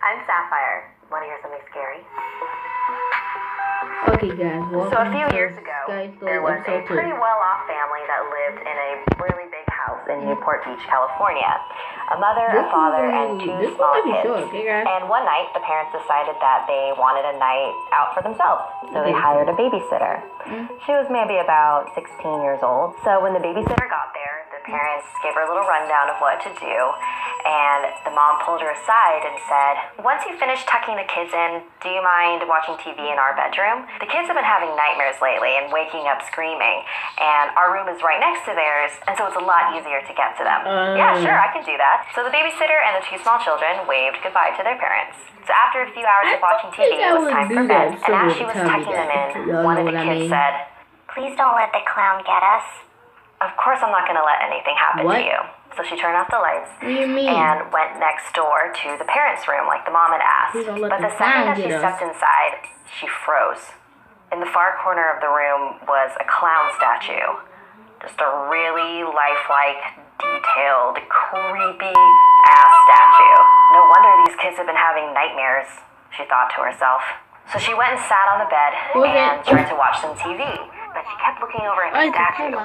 I'm Sapphire. Want to hear something scary? Okay, guys. So a few years ago, there was a pretty well-off family that lived in a really big house in Newport Beach, California. A mother, a father, and two small kids. And one night, the parents decided that they wanted a night out for themselves. So they hired a babysitter. She was maybe about 16 years old. So when the babysitter got there, the parents gave her a little rundown of what to do. And the mom pulled her aside and said, "Once you finish tucking the kids in, do you mind watching TV in our bedroom? The kids have been having nightmares lately and waking up screaming. And our room is right next to theirs, and so it's a lot easier to get to them." "Yeah, sure, I can do that." So the babysitter and the two small children waved goodbye to their parents. So after a few hours of watching TV, it was time for bed. And as she was tucking them in, one of the kids said, "Please don't let the clown get us." "Of course I'm not going to let anything happen to you." So she turned off the lights and went next door to the parents' room like the mom had asked. But the second that she stepped inside, she froze. In the far corner of the room was a clown statue. Just a really lifelike, detailed, creepy-ass statue. No wonder these kids have been having nightmares, she thought to herself. So she went and sat on the bed and tried to watch some TV. But she kept looking over at the statue.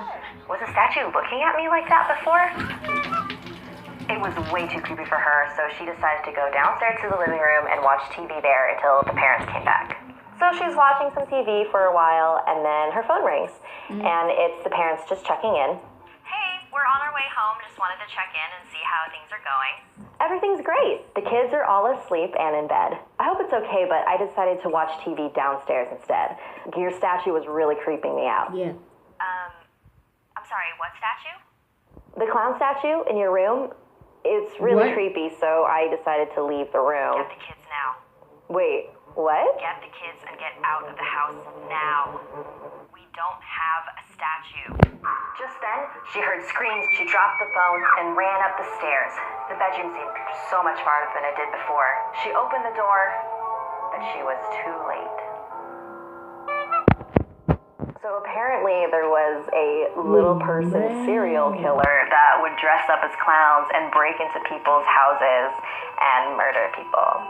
Was the statue looking at me like that before? It was way too creepy for her, so she decided to go downstairs to the living room and watch TV there until the parents came back. So she's watching some TV for a while, and then her phone rings. And it's the parents just checking in. "Hey, we're on our way home. Just wanted to check in and see how things are going." "Everything's great. The kids are all asleep and in bed. I hope it's okay, but I decided to watch TV downstairs instead. Your statue was really creeping me out." Yeah. I'm sorry, what statue? "The clown statue in your room. It's really creepy, so I decided to leave the room." "Get the kids now." "Wait, what?" "Get the kids and get out of the house now. We don't have a statue." Just then, she heard screams. She dropped the phone and ran up the stairs. The bedroom seemed so much farther than it did before. She opened the door, but she was too late. So apparently there was a little person serial killer that would dress up as clowns and break into people's houses and murder people.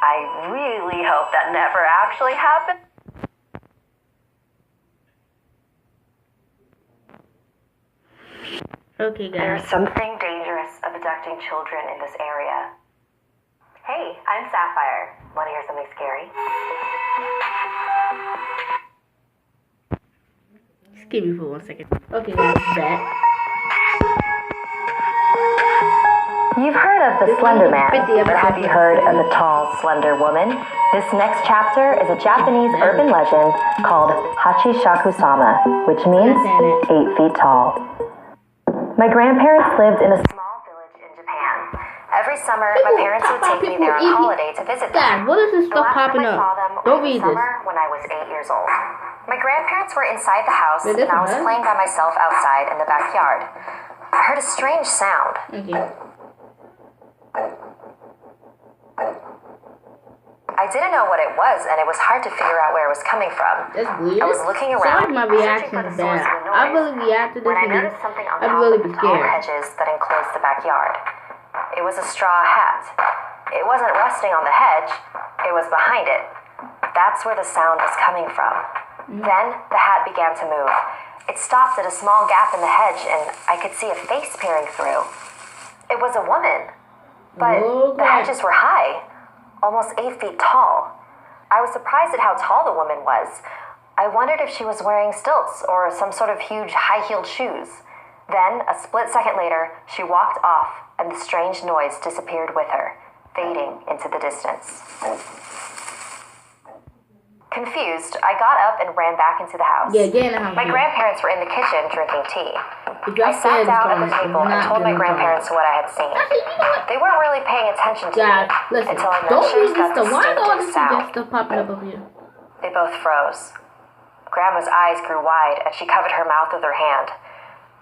I really hope that never actually happened. Okay, guys. There's something dangerous of abducting children in this area. Hey, I'm Sapphire. Want to hear something scary? Excuse me for 1 second. Okay, guys, back. You've heard of the Slender Man, but have you heard of the tall, slender woman? This next chapter is a Japanese urban legend called Hachishakusama, which means 8 feet tall. My grandparents lived in a small village in Japan. Every summer, my parents would take me there on holiday to visit them. What is this The stuff last popping time I saw up? them Don't was read the this. summer when I was 8 years old. My grandparents were inside the house, Wait, and I was what? playing by myself outside in the backyard. I heard a strange sound. Okay. I didn't know what it was, and it was hard to figure out where it was coming from. That's weird. I was looking Sorry, around, my searching reaction for the is source bad. of the I noise, really reacted to when I this and noticed something on I'd top really of be the tall scared. hedges that enclosed the backyard. It was a straw hat. It wasn't resting on the hedge. It was behind it. That's where the sound was coming from. Then the hat began to move. It stopped at a small gap in the hedge, and I could see a face peering through. It was a woman, but the hedges were high, almost 8 feet tall. I was surprised at how tall the woman was. I wondered if she was wearing stilts or some sort of huge high-heeled shoes. Then, a split second later, she walked off, and the strange noise disappeared with her, fading into the distance. Confused, I got up and ran back into the house. My grandparents were in the kitchen drinking tea. I sat down at the table and told my grandparents what I had seen. They weren't really paying attention to me until I mentioned that distinctive sound. Stuff popping up over here? They both froze. Grandma's eyes grew wide and she covered her mouth with her hand.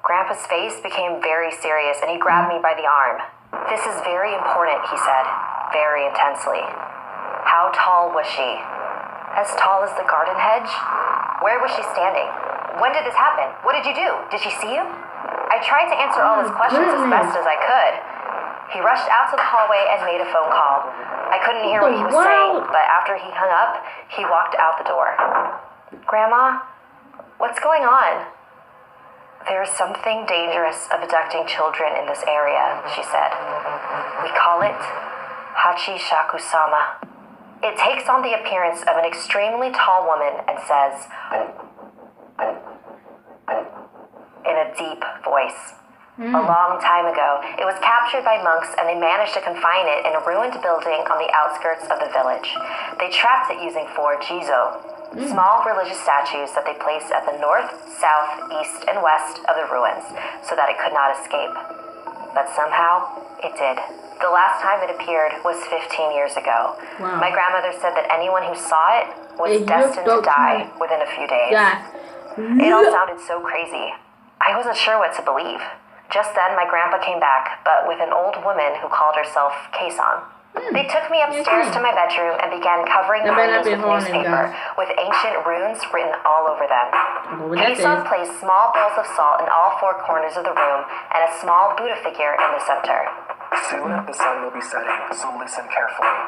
Grandpa's face became very serious and he grabbed me by the arm. "This is very important," he said, very intensely. "How tall was she?" "As tall as the garden hedge." "Where was she standing? When did this happen? What did you do? Did she see you?" I tried to answer all his questions as best as I could. He rushed out to the hallway and made a phone call. I couldn't hear what he was saying, but after he hung up, he walked out the door. Grandma, what's going on? There's something dangerous of abducting children in this area, she said. We call it Hachishaku-sama. It takes on the appearance of an extremely tall woman and says, in a deep voice. A long time ago, it was captured by monks and they managed to confine it in a ruined building on the outskirts of the village. They trapped it using 4 jizo, small religious statues that they placed at the north, south, east, and west of the ruins so that it could not escape. But somehow, it did. The last time it appeared was 15 years ago. Wow. My grandmother said that anyone who saw it was destined to die within a few days. It all sounded so crazy. I wasn't sure what to believe. Just then, my grandpa came back, but with an old woman who called herself Kei-san. They took me upstairs to my bedroom and began covering the windows with newspaper, with ancient runes written all over them. Kei-san placed small bowls of salt in all 4 corners of the room and a small Buddha figure in the center. Soon the sun will be setting, so listen carefully.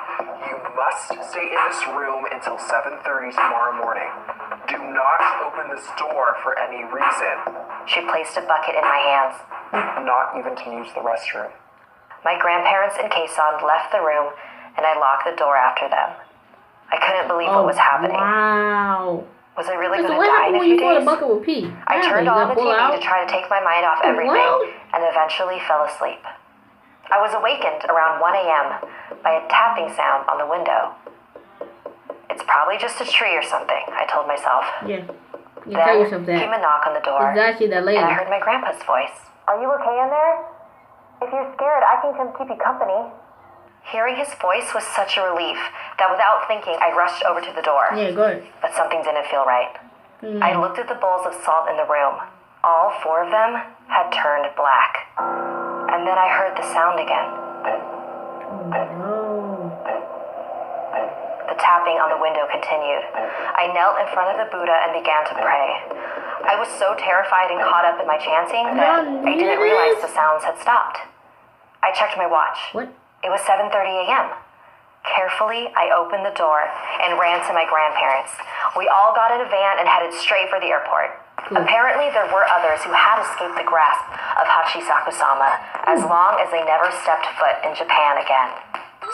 You must stay in this room until 7:30 tomorrow morning. Do not open this door for any reason. She placed a bucket in my hands. Not even to use the restroom. My grandparents and Kei-san left the room, and I locked the door after them. I couldn't believe what was happening. Wow. Was I really going to die in a few days? I turned on the TV to try to take my mind off everything, and eventually fell asleep. I was awakened around 1 a.m. by a tapping sound on the window. It's probably just a tree or something, I told myself. Yeah. You then tell yourself that. came a knock on the door, It's actually that lady. and I heard my grandpa's voice. Are you okay in there? If you're scared, I can come keep you company. Hearing his voice was such a relief that without thinking, I rushed over to the door. Yeah, go ahead. But something didn't feel right. I looked at the bowls of salt in the room. All 4 of them had turned black. And then I heard the sound again. The tapping on the window continued. I knelt in front of the Buddha and began to pray. I was so terrified and caught up in my chanting that I didn't realize the sounds had stopped. I checked my watch. What? It was 7:30 a.m. Carefully, I opened the door and ran to my grandparents. We all got in a van and headed straight for the airport. Apparently, there were others who had escaped the grasp of Hachisaku-sama as long as they never stepped foot in Japan again.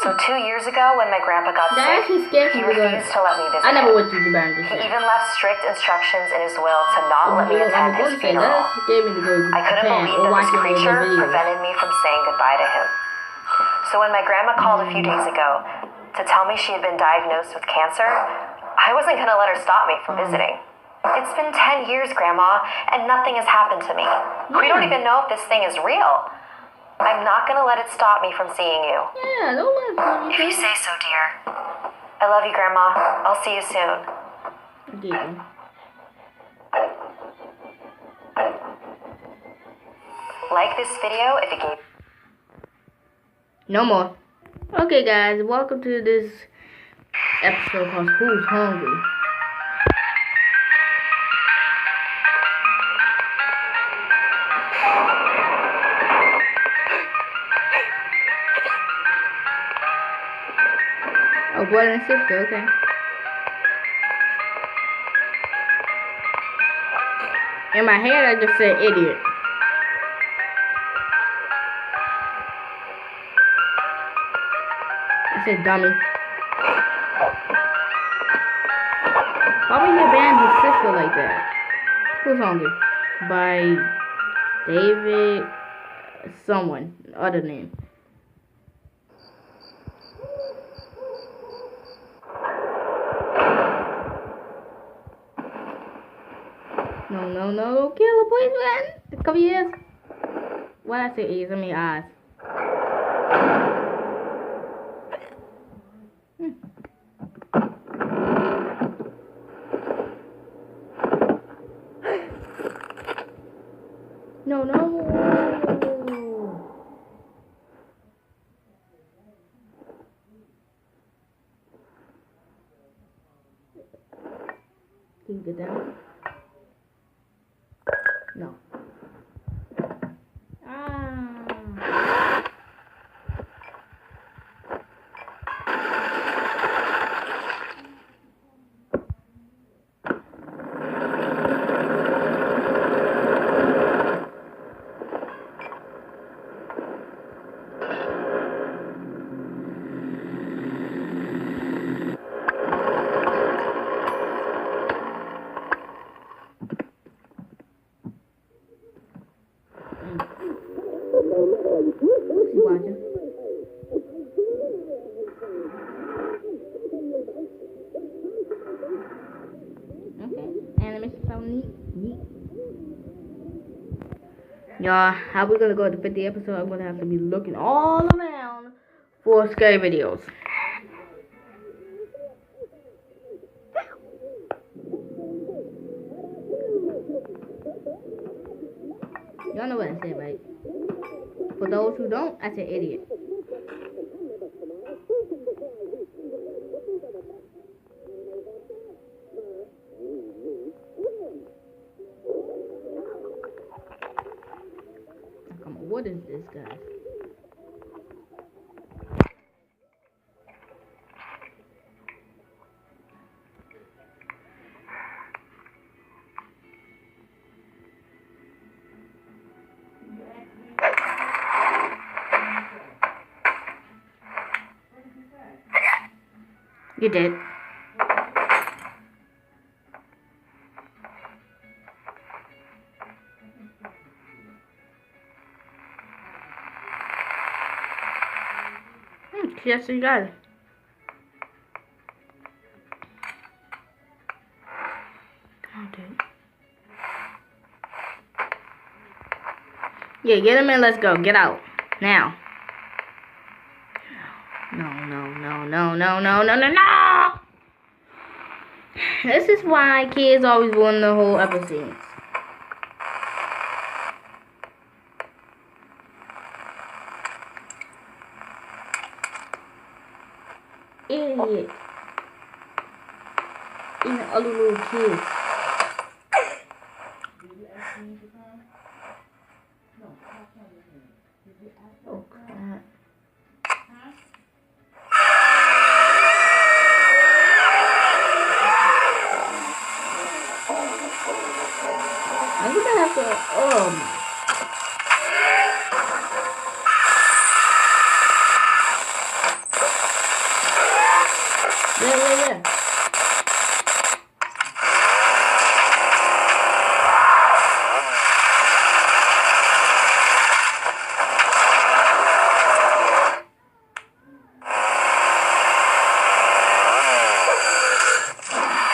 So 2 years ago, when my grandpa got sick, he refused to let me visit I never him. went to Japan. He even left strict instructions in his will to not let me attend his funeral. I couldn't believe that this creature prevented me from saying goodbye to him. So when my grandma called a few days ago to tell me she had been diagnosed with cancer, I wasn't going to let her stop me from visiting. It's been 10 years, Grandma, and nothing has happened to me. We don't even know if this thing is real. I'm not going to let it stop me from seeing you. Yeah, don't let it stop you. If you say so, dear. I love you, Grandma. I'll see you soon. Okay. Like this video if it gave... No more. Okay, guys, welcome to this episode called Who's Hungry? Oh, brother and sister, okay. In my head, I just said idiot. I said dummy. Why would you ban his sister like that? Who's hungry? By David someone, other name. No, don't kill her, please, man. Come here. What I say is, I mean eyes. No. Can you get down? No. Y'all, how we gonna go to 50 episode? I'm gonna have to be looking all around for scary videos. Y'all know what I said, right? For those who don't, I said idiot. Come on, what is this, guys? You did. Yes, you got it. Come on, dude. Yeah, get him in. Let's go. Get out. Now. No. This is why kids always win the whole episode. Idiot. Even other little kids. Oh, crap. I'm gonna have to, Yeah.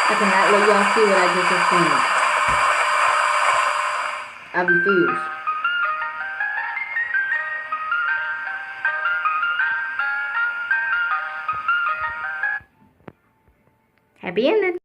I cannot let y'all see what I just seen. I refuse. Happy ending.